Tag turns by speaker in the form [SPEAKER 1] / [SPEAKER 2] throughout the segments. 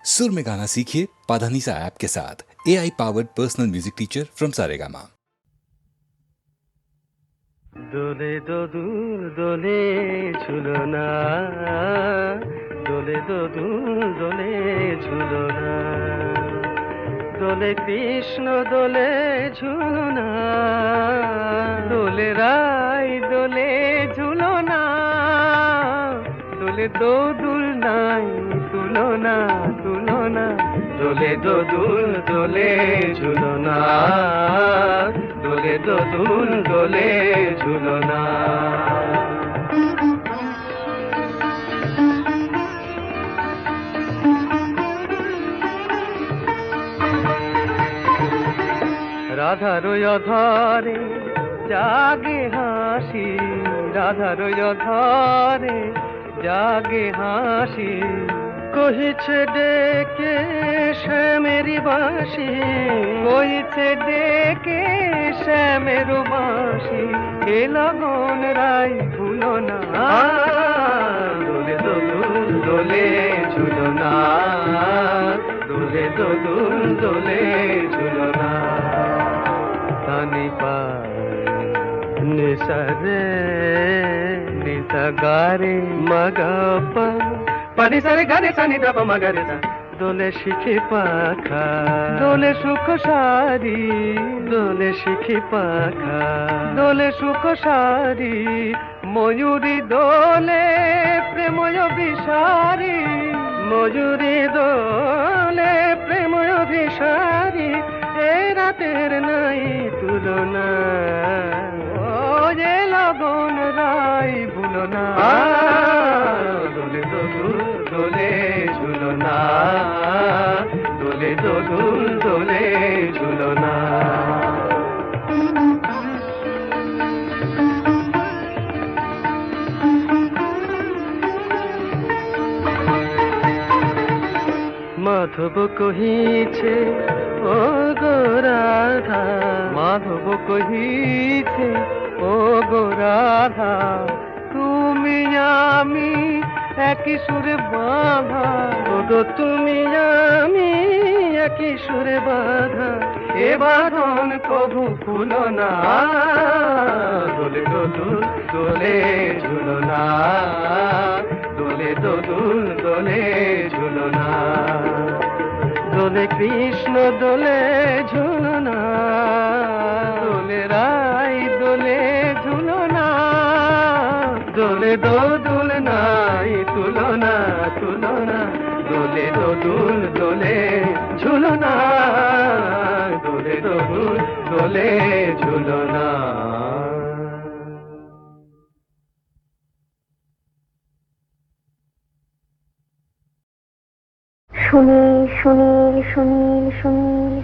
[SPEAKER 1] सुर में गाना सीखिए पाधानीसा ऐप के साथ। AI powered personal music teacher from Saregama.
[SPEAKER 2] দোলে দোদুল দোলে ঝুলনা, দোলে দোদুল দোলে ঝুলনা, দোলে কৃষ্ণ দোলে ঝুলনা, দোলে রাই দোলে ঝুলনা, দোলে দোদুল নাই তুলনা তুলনা, দোলে দোদুল দোলে ঝুলনা, দোলে দোদুল দোলে ঝুলনা। রাধার অধরে জাগে হাসি, রাধার অধরে জাগে হাসি, কহিছে ডেকে শ্যামেরি বাঁশি, কহিছে ডেকে শ্যামের বাঁশি, এ লগন রাই ভুলো না, দোলে দোদুল দোলে ঝুলনা, দোলে দোদুল দোলে ঝুলনা। তানি পা নিসা রে নিসা গারে মগপা, পানি সারে গারে সানি দাপ মগরে সা, দোলে শিখি পাখা দোলে সুখ সারি, দোলে শিখি পাখা দোলে সুখ সারি, ময়ূরী দোলে প্রেময় বিসারি, ময়ূরী দোলে প্রেময় বিসারি, এ রাতের নাই তুলনা, ও যে লগন রাই ভুলো না, দোলে দোদুল দোলে ঝুলনা, দোলে দোদুল দোলে ঝুলনা। মাধব কহিছে ও গো রাধা, মাধব কহিছে ও গো রাধা, তুমি আমি একই সুরে বাঁধা, ও গো তুমি আমি একই সুরে বাঁধা, এ বাঁধন কভু খুলো না, দোলে দোদুল দোলে ঝুলনা, দোলে দোদুল দোলে ঝুলনা, দোলে কৃষ্ণ দোলে ঝুলনা, দোলে রাই দোলে ঝুলনা, দোলে দোদুল নাই তুলনা তুলনা, দোলে দোদুল দোলে ঝুলনা, দোলে দোদুল দোলে ঝুলনা।
[SPEAKER 3] সুনীল সুনীল সুনীল সুনীল,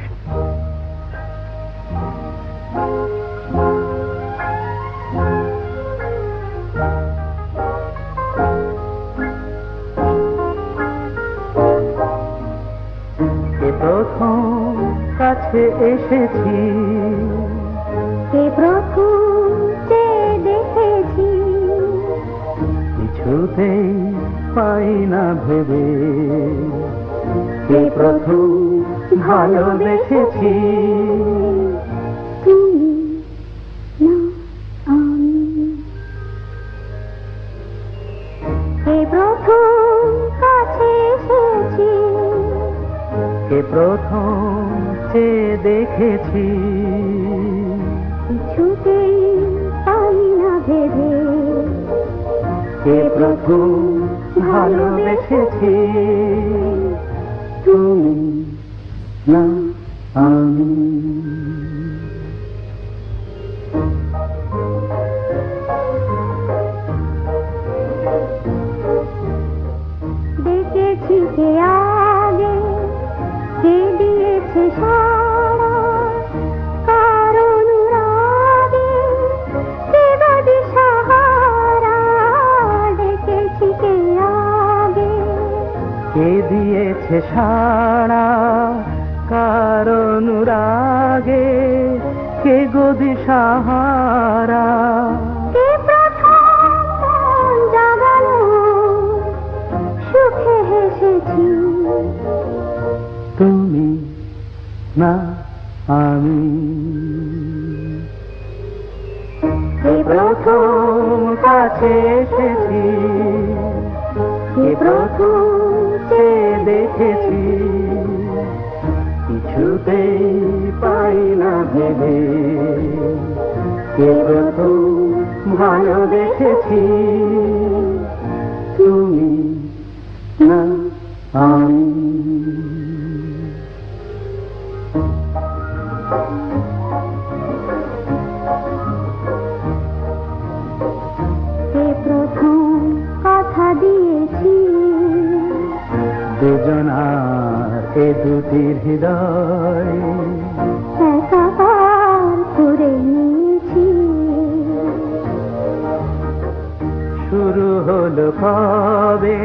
[SPEAKER 2] প্রথম কাছে এসেছি,
[SPEAKER 3] কে প্রথম যে দেখেছি,
[SPEAKER 2] কিছুতেই পাই না ভেবে, কে প্রথম ভালোবেসেছি,
[SPEAKER 3] তুমি না আমি, কে প্রথম কাছে এসেছি,
[SPEAKER 2] কে প্রথম যে দেখেছি,
[SPEAKER 3] কিছুতেই পাই না ভেবে,
[SPEAKER 2] কে প্রথম ভালোবেসেছি, তুমি না আমি।
[SPEAKER 3] দেখেছি কে আগে, কে দিয়েছে সারা, কারণ রাগে কে বাদে সাহারা, দেখেছি কে আগে,
[SPEAKER 2] কে দিয়েছে সাড়া, কারণ রাগে কে গদি সাহারা,
[SPEAKER 3] কে প্রথম জাগালো সুখে হেসেছি,
[SPEAKER 2] তুমি না আমি। এই প্রথম কাছে এসেছি, এই প্রথম চেয়ে দেখেছি, কিছুতেই পাই না ভেবে, এই প্রথম ভালোবেসেছি, তুমি না আমি।
[SPEAKER 3] প্রথম কথা দিয়েছি,
[SPEAKER 2] দুজনার এ দুটি হৃদয়
[SPEAKER 3] একাকার করে নিয়েছি।
[SPEAKER 2] শুরু হলো কবে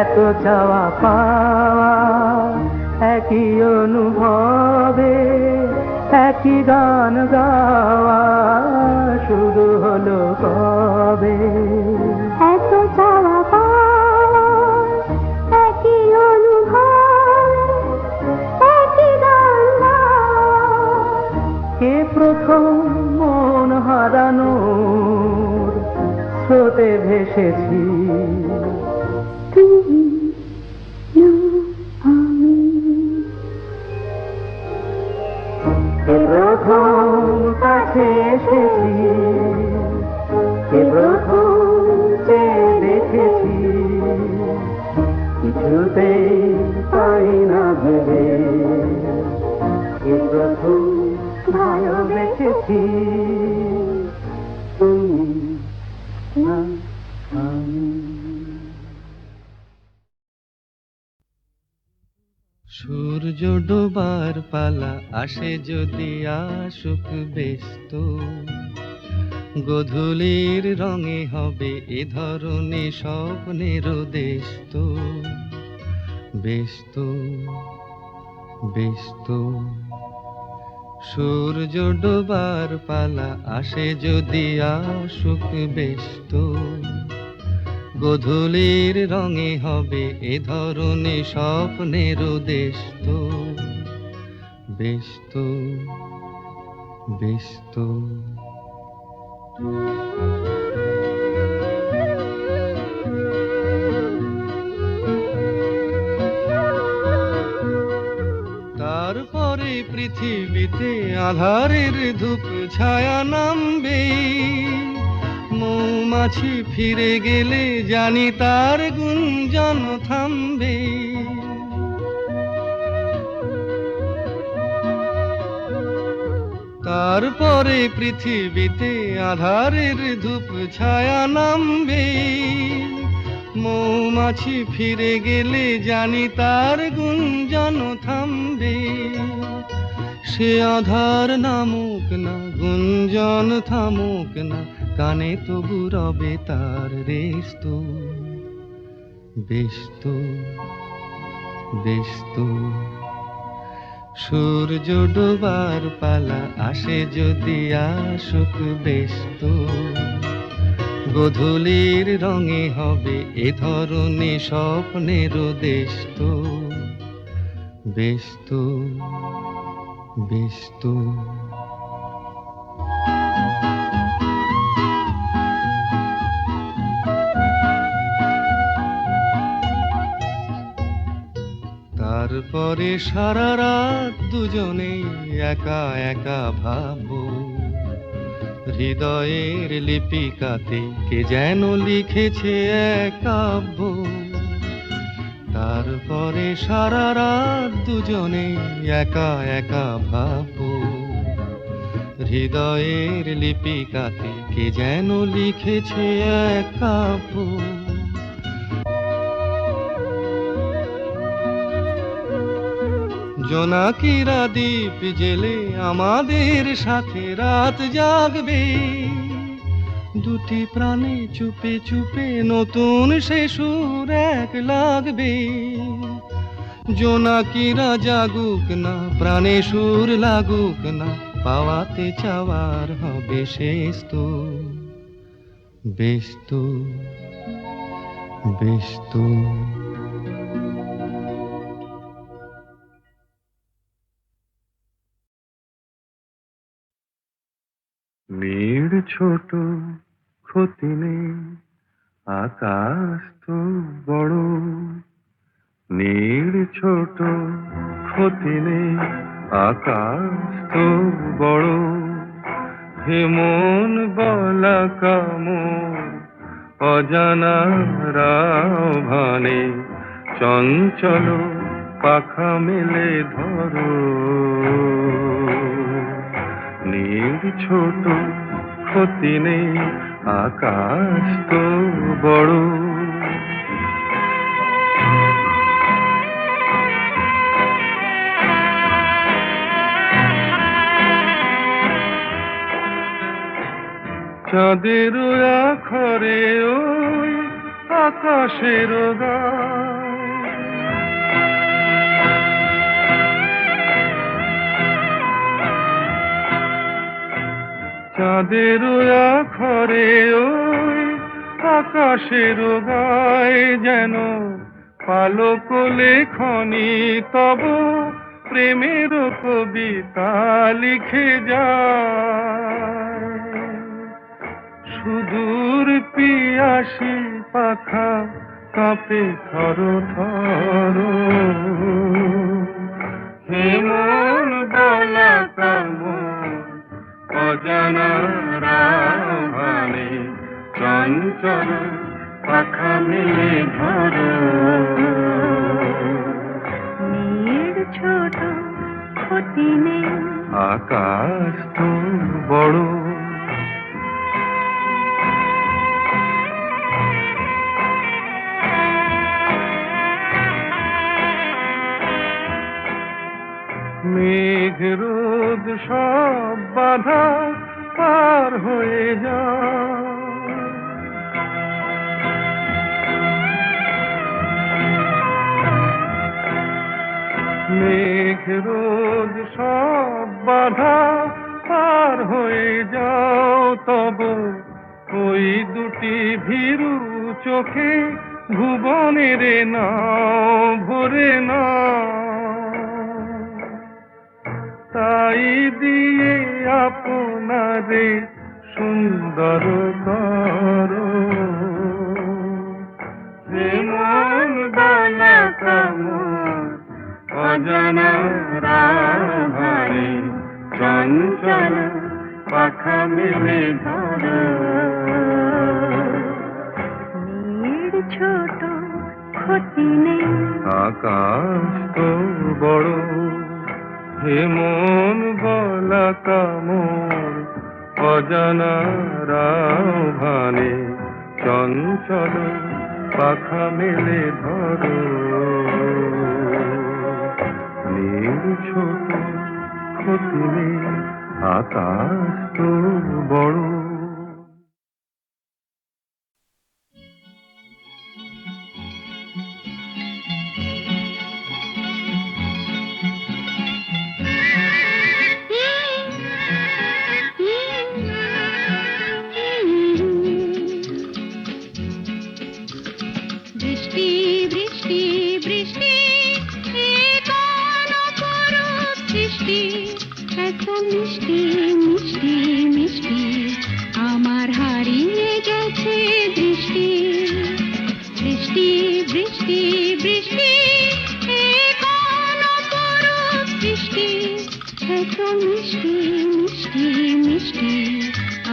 [SPEAKER 2] এত চাওয়া পাওয়া, একই অনুভবে একই গান গাওয়া। শুরু হলো কবে
[SPEAKER 3] এত চাওয়া পাওয়া, একই অনুভব, একই গান গাওয়া।
[SPEAKER 2] কে প্রথম মন হারানোর স্রোতে ভেসেছি,
[SPEAKER 3] তুমি না আমি।
[SPEAKER 2] কে প্রথম কাছে এসেছি, কে প্রথম চেয়ে দেখেছি, কিছুতেই পাই না ভেবে, কে প্রথম ভালোবেসেছি, তুমি না আমি।
[SPEAKER 4] সূর্য ডোবার পালা আসে যদি আসুক ব্যস্ত, গোধূলির রঙে হবে এ ধরনে স্বপ্নের দেশ তো। ব্যস্ত ব্যস্ত সূর্য ডোবার পালা আসে যদি আসুক ব্যস্ত, গোধূলির রঙে হবে এ ধরনে স্বপ্নের দেশ তো। ব্যস্ত ব্যস্ত তারপরে পৃথিবীতে আধারের ধূপ ছায়া নামবে, মৌমাছি ফিরে গেলে জানি তার গুঞ্জন থামবে। তারপরে পৃথিবীতে আধারের ধূপ ছায়া নামবে, মৌমাছি ফিরে গেলে জানি তার গুঞ্জন থামবে। সে আধার নামুক না, গুঞ্জন থামুক না, কানে তবু রবে তার রেশ তো। ব্যস্ত ব্যস্ত সূর্য ডোবার পালা আসে যদি আসুক ব্যস্ত, গোধূলির রঙে হবে এ ধরনে স্বপ্নের দেশ তো। ব্যস্ত ব্যস্ত তারপরে সারা রাত দুজনে একা একা ভাববো, হৃদয়ের লিপিকাতে কে যেন লিখেছে এক কাব্য। তারপরে সারা রাত দুজনে একা একা ভাববো, হৃদয়ের লিপিকাতে কে যেন লিখেছে এক কাব্য। জোনাকিরা দ্বীপ জেলে আমাদের সাথে রাত জাগবে, দুটি প্রাণে চুপে চুপে নতুন সে সুর এক লাগবে। জোনাকিরা জাগুক না, প্রাণে সুর লাগুক না, পাওয়াতে চাওয়ার হবে শেষ তো। ব্যস্ত ব্যস্ত
[SPEAKER 5] নীড় ছোট ক্ষতি নেই, আকাশ তো বড়। নীড় ছোট ক্ষতি নেই, আকাশ তো বড়। হে মন বলা কামন, অজানা রাভানে চঞ্চল পাখা মেলে ধরো। নীড় ছোট ক্ষতি নেই, আকাশ তো বড়। চাঁদের আখরে ওই আকাশের গায়, চাঁদের আখরে ওই আকাশের গায় যেন পালক লেখনি তব প্রেমের কবিতা লিখে যায়। সুদূর পিয়াসী পাখা কাঁপে থর থর। হে মন বলা কামন, অজানা রাভানে চঞ্চল পাখা মেলে ধরো।
[SPEAKER 3] নীড় ছোট ক্ষতি নেই,
[SPEAKER 5] আকাশ তো বড়। মেঘ রোদ সব বাধা পার হয়ে যায়, মেঘ রোদ সব বাধা পার হয়ে যাও। তব ওই দুটি ভীরু চোখে ভুবনের নাও ভরে নাও। তাই দিয়ে আপনারে সুন্দর করো। হে মন বলা কামন, অজানা রাভানে চঞ্চল পাখা মেলে ধরো।
[SPEAKER 3] নীড় ছোট ক্ষতি নেই,
[SPEAKER 5] আকাশ তো বড়। হে মন বলা কামন, অজানা রাভানে চঞ্চল পাখা মেলে ধরো। নীড় ছোট ক্ষতি নেই, আকাশ তো বড়।
[SPEAKER 3] বৃষ্টি বৃষ্টি বৃষ্টি, এ কোন অপরূপ সৃষ্টি, এত মিষ্টি মিষ্টি মিষ্টি, আমার হারিয়ে গেছে দৃষ্টি। বৃষ্টি বৃষ্টি বৃষ্টি, এ কোন অপরূপ সৃষ্টি, এত মিষ্টি মিষ্টি মিষ্টি,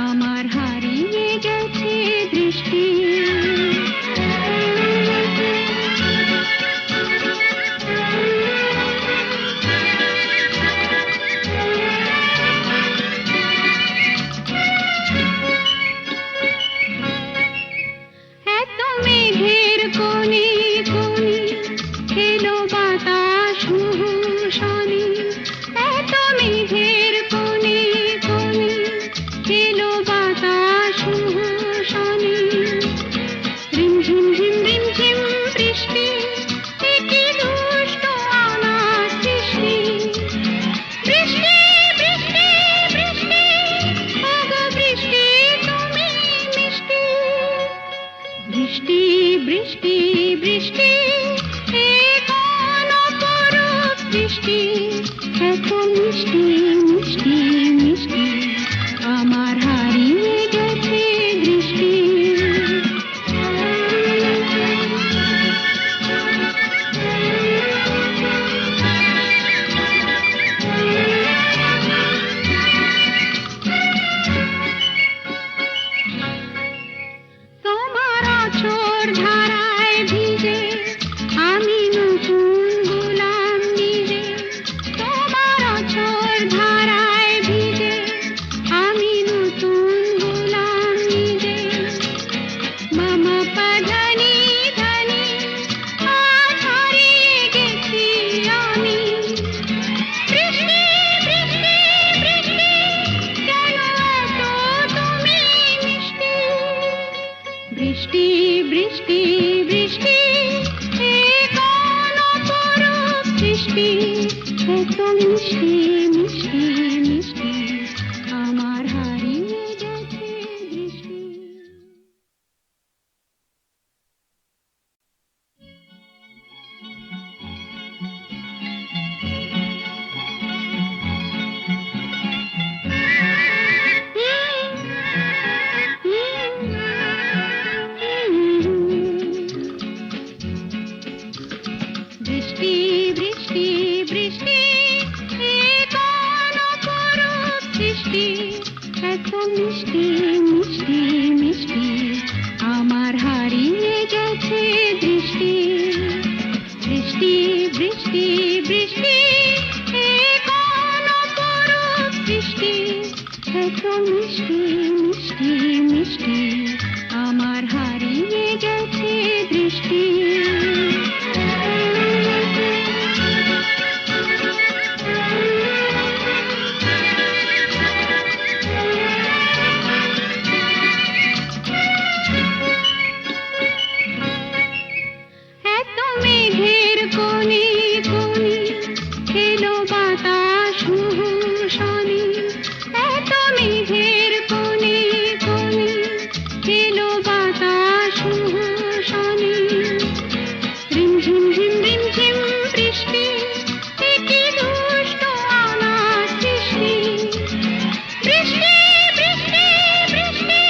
[SPEAKER 3] আমার হারিয়ে গেছে দৃষ্টি। বৃষ্টি বৃষ্টি বৃষ্টি, এ কোন অপরূপ সৃষ্টি, এত মিষ্টি মিষ্টি মিষ্টি, আমার বৃষ্টি এত মিষ্টি মিষ্টি মিষ্টি আমার হারিয়ে গেছে দৃষ্টি। বৃষ্টি বৃষ্টি বৃষ্টি এ কোন অপরূপ সৃষ্টি এত মিষ্টি মিষ্টি মিষ্টি আমার হারিয়ে গেছে দৃষ্টি। বৃষ্টি বৃষ্টি বৃষ্টি এ কোন অপরূপ সৃষ্টি এত মিষ্টি মিষ্টি মিষ্টি আমার হারিয়ে গেছে দৃষ্টি। এত মেঘের কোণে কোণে এলো বাতাস শনি, এত মেঘের কোণে কোণে এলো বাতাস শনি। রিমঝিম ঝিম রিমঝিম বৃষ্টি এ কি দুষ্ট আমার সৃষ্টি। বৃষ্টি বৃষ্টি বৃষ্টি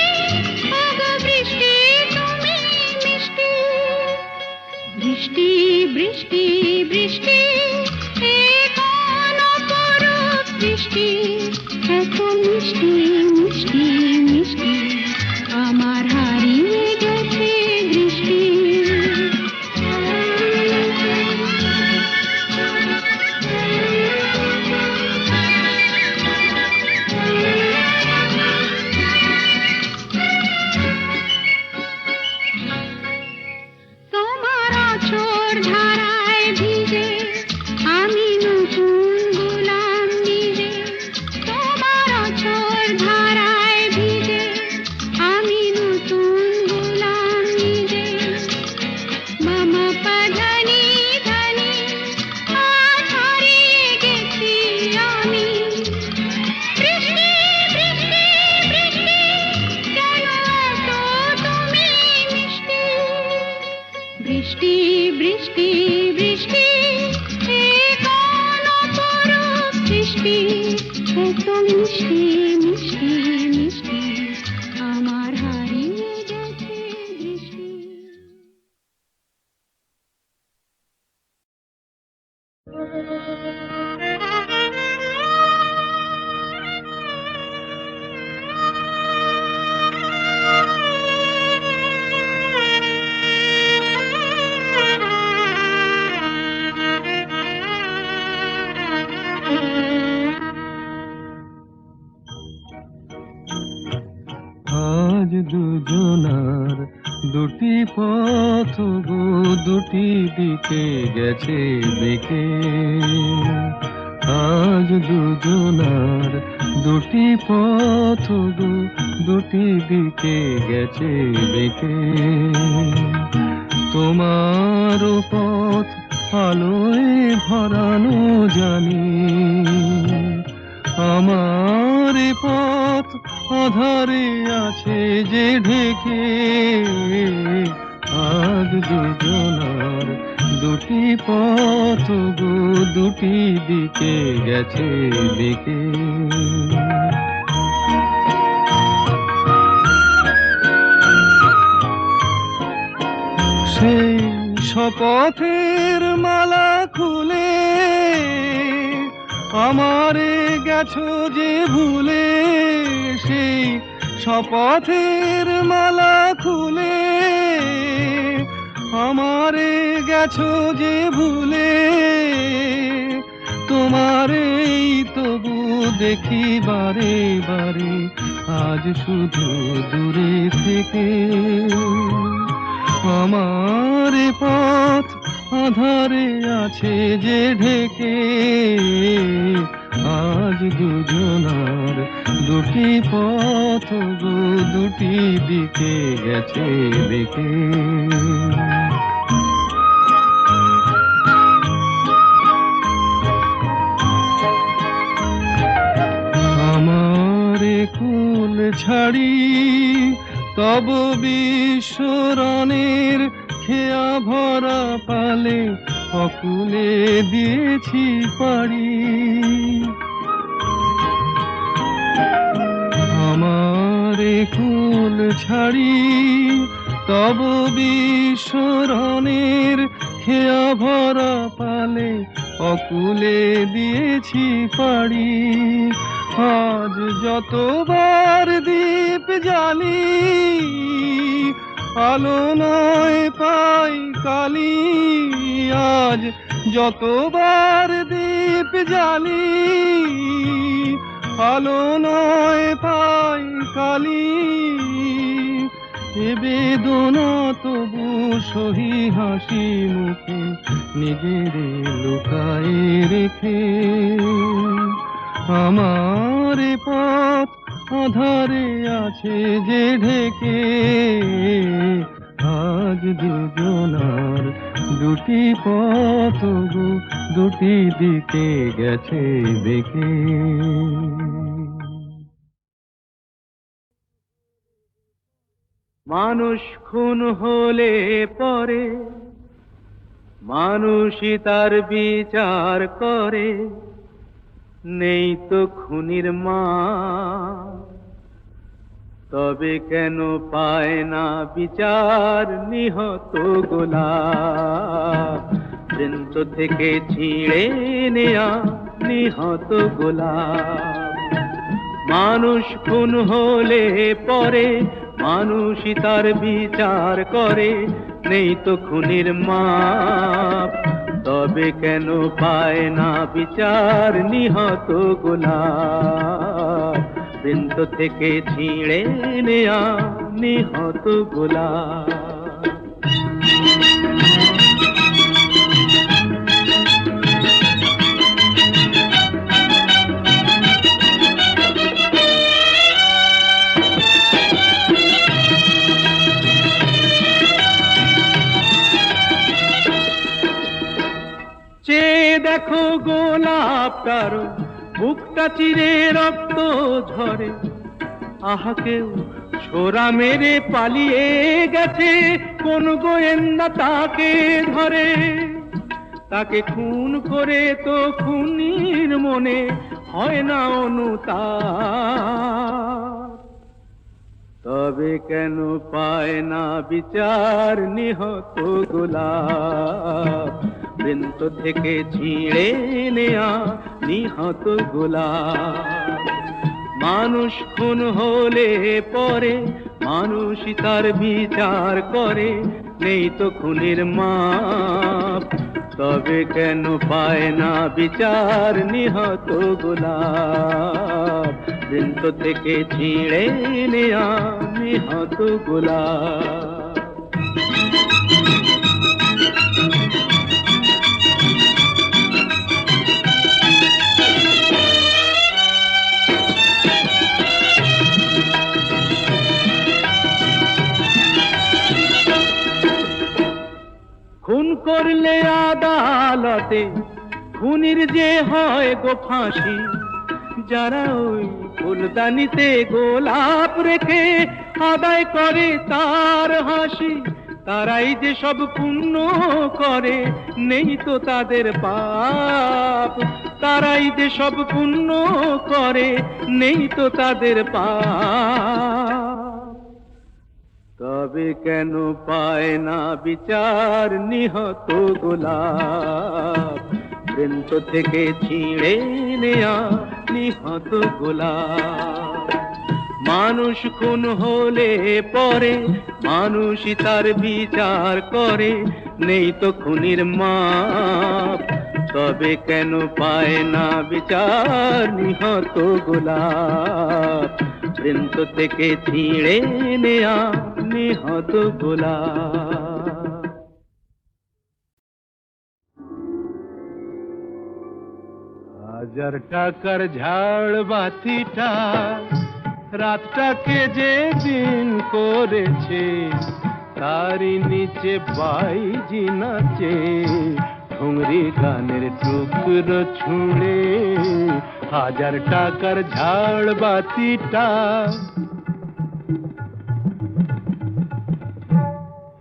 [SPEAKER 3] ওগো বৃষ্টি তুমি মিষ্টি। বৃষ্টি বৃষ্টি বৃষ্টি এ কোন অপরূপ সৃষ্টি এত মিষ্টি মিষ্টি মিষ্টি আমার হারিয়ে গেছে দৃষ্টি। তোমার আঁচড় ধারায় ভিজে আমি নতুন গোলাম নিজে। তোমার আঁচড় ধারায় ভিজে আমি নতুন গোলাম নিজে। মামা পাধানি ধানি আজ হারিয়ে গেছি আমি। বৃষ্টি বৃষ্টি বৃষ্টি কেন এত তুমি মিষ্টি। বৃষ্টি বৃষ্টি বৃষ্টি এ কোন অপরূপ সৃষ্টি এত মিষ্টি মিষ্টি মিষ্টি আমার হারিয়ে গেছে দৃষ্টি।
[SPEAKER 4] আজ দুজনার দুটি পথ গো দুটি দিকে গেছে বেঁকে। আজ দুজনার দুটি পথ গো দুটি দিকে গেছে বেঁকে। তোমার পথ আলোয় ভরানো জানি, আমার পথ আধারে আছে যে ঢেকে। আজ দুজনার দুটি পথ গো দুটি দিকে গেছে বেঁকে। সেই শপথের মালা খুলে আমারে গেছো যে ভুলে। সেই শপথের মালা খুলে আমারে গেছো যে ভুলে। তোমারেই তবু দেখি বারে বারে আজ শুধু দূরে থেকে। আমার পথ আধারে আছে যে ঢেকে। আজ দুজনার দুটি পথ গো দুটি দিকে গেছে বেঁকে। ছাড়ি তব বিশ্বরণের খেয়া ভরা পালে অকুলে দিয়েছি পাড়ি। আমারে কুল ছাড়ি তব বিশ্বরণের খেয়া ভরা পালে অকুলে দিয়েছি পাড়ি। আজ যতবার দীপ জ্বালি আলো নয় পাই কালি। আজ যতবার দীপ জ্বালি আলো নয় পাই কালি। এ বেদনা তবু সহি হাসি মুখে নিজের লুকায়ে রেখে। আমার পথ আধারে আছে যে ঢেকে। আজ দুজনার দুটি পথ গো দুটি দিকে গেছে দেখে।
[SPEAKER 2] মানুষ খুন হলে পরে মানুষই তার বিচার করে, নেই তো খুনির মা। তবে কেন পায় না বিচার নিহত গোলাপ? বৃন্ত থেকে ছিঁড়ে নেয়া নিহত গোলাপ। মানুষ খুন হলে পরে মানুষই তার বিচার করে, নেই তো খুনির মাপ। তবে কেন পায় না বিচার নিহত গোলাপ? বৃন্ত থেকে ছিঁড়ে নেয়া নিহত গোলাপ। দেখো গোলাপটার বুকটা চিরে রক্ত ঝরে। আহা কেউ ছোরা মেরে পালিয়ে গেছে, কোন গোয়েন্দা তাকে ধরে। তাকে খুন করে তো খুনির মনে হয় না অনুতাপ। তবে কেন পায় না বিচার নিহত গোলাপ? বৃন্ত থেকে ছিঁড়ে নেয়া নিহত গোলাপ। মানুষ খুন হলে পরে মানুষই তার বিচার করে, নেই তো খুনির মাপ। তবে কেন পায় না বিচার নিহত গোলাপ? বৃন্ত থেকে ছিঁড়ে নেয়া নিহত গোলাপ। খুন করলে আদালতে খুনির যে হয় গো ফাঁসি। যারা ওই ফুলদানিতে গোলাপ রেখে আদায় করে তার হাসি, তারাই যে সব পুণ্য করে, নেই তো তাদের পাপ। তারাই যে সব পুণ্য করে, নেই তো তাদের পাপ। তবে কেন পায় না বিচার নিহত গোলাপ? বৃন্ত থেকে ছিঁড়ে নেয়া নিহত গোলাপ। মানুষ খুন হলে পরে মানুষই তার বিচার করে, নেই তো খুনির মাপ। তবে কেন পায় না বিচার নিহত গোলাপ? বৃন্ত থেকে ছিঁড়ে নেয়া নিহত গোলাপ। হাজার টাকার ঝাড় বাতিটা রাতটাকে যে দিন করেছে, তারই নিচে বাইজি নাচে ঠুংরি গানের টুকরো ছুঁড়ে। হাজার টাকার ঝাড় বাতিটা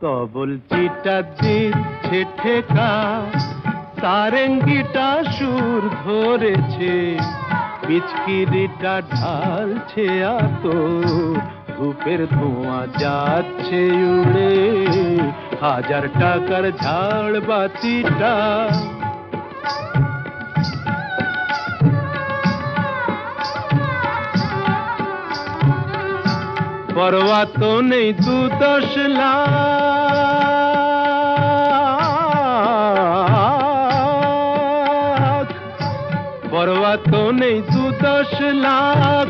[SPEAKER 2] তবল চিটা দিচ্ছে ঠেকা, সারেঙ্গিটা সুর ধরেছে, পিচকিরিটা ঢালছে আতর, ধূপের ধোঁয়া যাচ্ছে উড়ে, 1000 টাকার ঝাড় বাতিটা। পরোয়া তো নেই 2-10 লাখ, পরোয়া তো নেই 2-10 লাখ,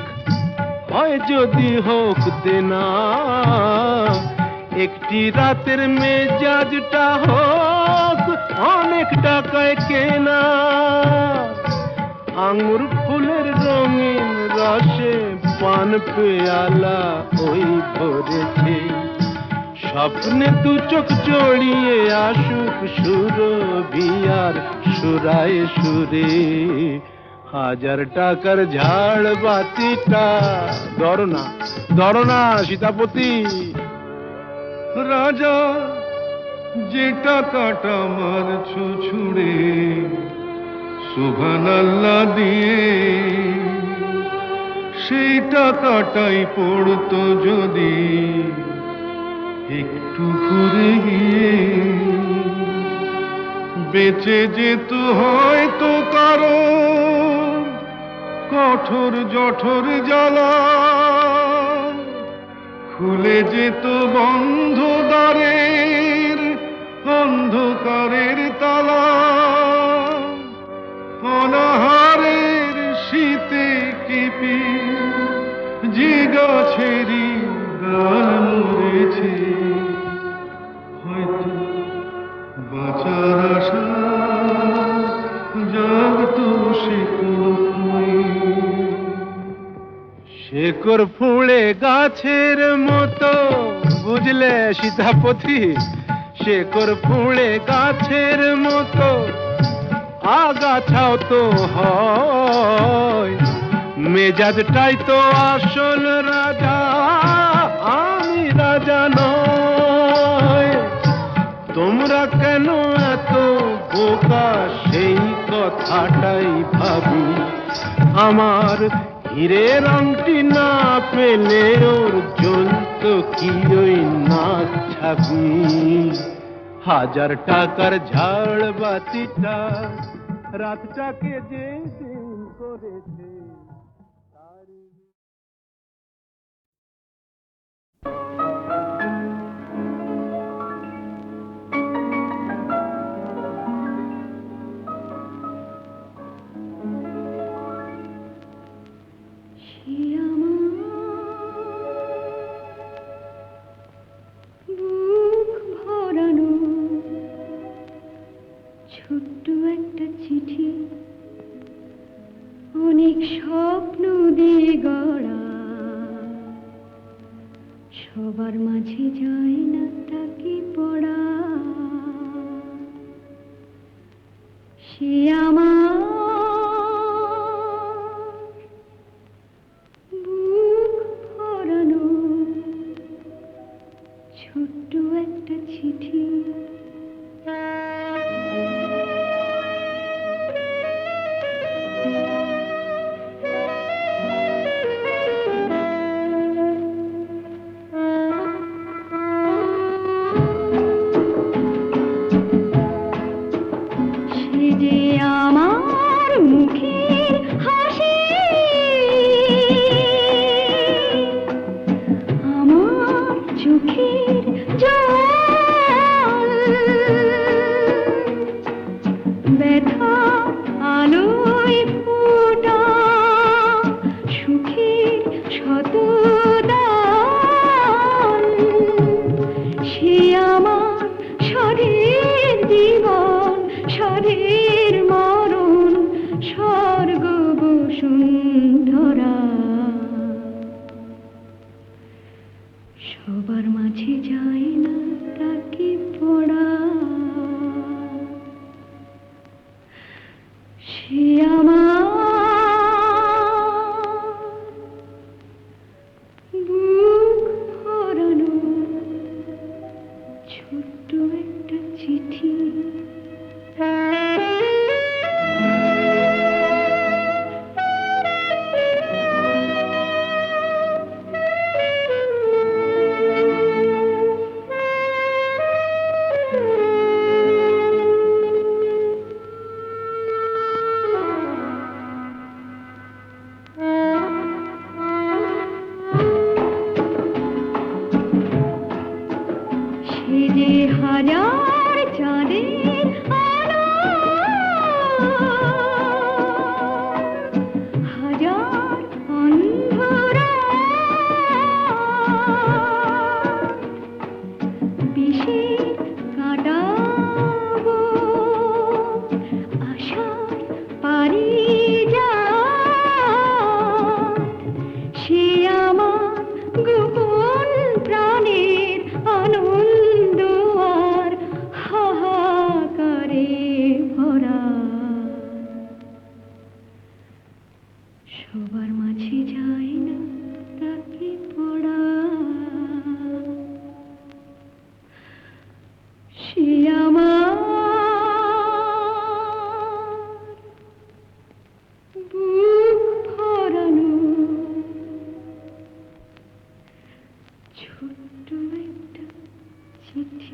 [SPEAKER 2] হয় যদি হোক দেনা, একটি রাতের মেজাজটা হোক অনেক টাকায় কেনা। আঙুর ফুলের রঙিন রসে পান পেয়ালা ওই ভরেছে, স্বপ্নে 2 চোখ জড়িয়ে আসুক সুরভিয়ার সুরায় সুরে, 1000 টাকার ঝাড় বাতিটা। ধরো না সীতাপতি।
[SPEAKER 5] রাজা যে টাকাটা মারছো ছুড়ে সুবহানাল্লাহ দিয়ে, সেই টাকাটাই পড়তো যদি একটু ঘুরে গিয়ে, বেঁচে যেত হয়তো কারো কঠোর জঠর জ্বালা, খুলে যেত বন্ধ দ্বারের অন্ধকারের তালা, অনাহারের শীতে কেঁপে যে গাছেরই ডাল মরেছে, হয়তো বাঁচার আশা জাগতো সে
[SPEAKER 2] শেকড় ফুঁড়ে গাছের মতো, বুঝলে সীতাপতি, শেকড় ফুঁড়ে গাছের মতো, আগাছাও তো হয়, মেজাজটাই তো আসল রাজা, আমি রাজা নয়। তোমরা কেন এত বোকা সেই কথাটাই ভাবি, আমার হীরের আংটি না পেলে ওর জ্বলত কি ওই নাক ছাবি, 1000 টাকার ঝাড় বাতিটা রাতটাকে যে দিন করেছে।
[SPEAKER 3] ছোট্ট একটা চিঠি, অনেক স্বপ্ন দিয়ে গড়া, সবার মাঝে যায় না তাকে পড়া, সে আমার বুক ভরানো ছোট্ট একটা চিঠি। সবার মাঝে যায় না তাকে পড়া, সে আমার বুক ভরানো ছোট্ট সবার মাঝে যায় না তাকে পড়া, সে আমার বুক ভরানো ছোট্ট একটা চিঠি।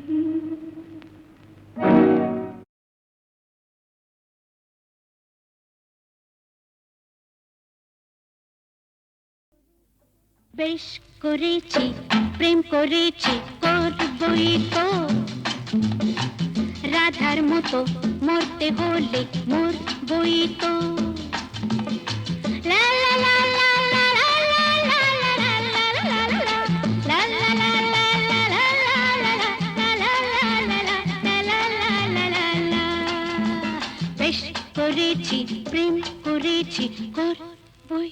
[SPEAKER 6] বেশ করেছি প্রেম করেছি করবই তো, রাধার মতো মরতে হলে মরবই তো। লা লা লা লা লা লা লা লা লা লা লা লা লা লা লা লা লা লা লা। বেশ করেছি প্রেম করেছি করবই,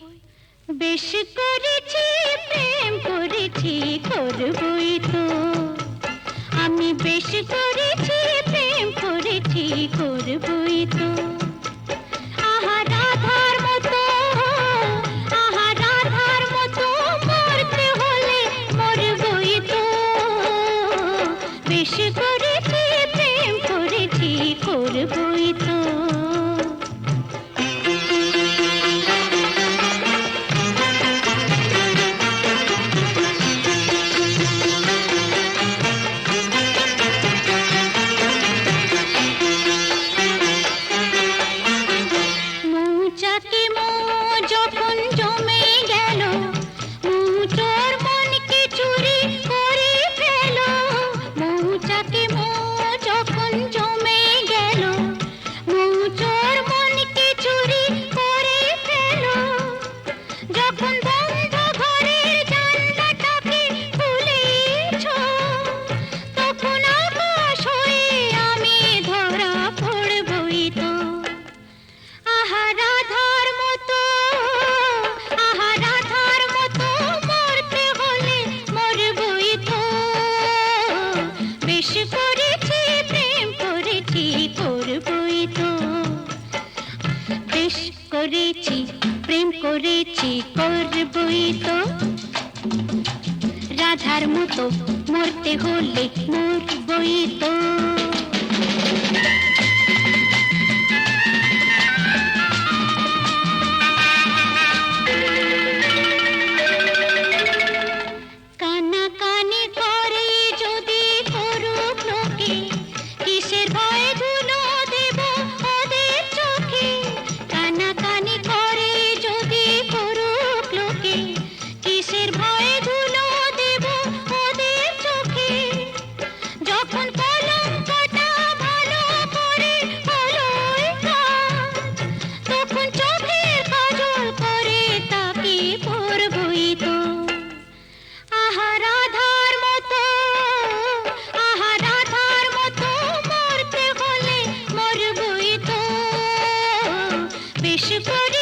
[SPEAKER 6] বেশ করেছি প্রেম করেছি করবই তো। আমি বেশ করেছি প্রেম করেছি করবই তো। আহা রাধার মতো, আহা রাধার মতো মরতে হলে মরবই তো। বেশ করেছি প্রেম করেছি করবই তো। মৌচাকে মৌ যখন জমে গেল, মৌচোর মনকে চুরি করে ফেল। মৌচাকে মৌ যখন জমে গেল, মৌচোর মনকে চুরি করে ফেল। যখন বন্ধ ঘরের জানলাটাকে খুলেছ, তখন আকাশ হয়ে আমি ধরা পড়বই তো। আহা রাধার মতো, আহা রাধার মতো মরতে হলে মরবই তো। বেশ করেছি প্রেম করেছি করবই তো। বেশ করেছি প্রেম করেছি করবই তো। রাধার মতো মরতে হলে মরবই তো। কানাকানি করে যদি করুক লোকে, কিসের ভয়ে ধুলো দেব ওদের চোখে। কানাকানি করে যদি করুক লোকে, কিসের ভয়ে ধুলো দেব ওদের চোখে। যখন কলঙ্কটা ভালো করে হলোই কাজ, তখন চোখের কাজল করে তাকে পরবই তো। আহা রাধার মতো, আহা রাধার মতো মরতে হলে মরবই তো। বেশ করে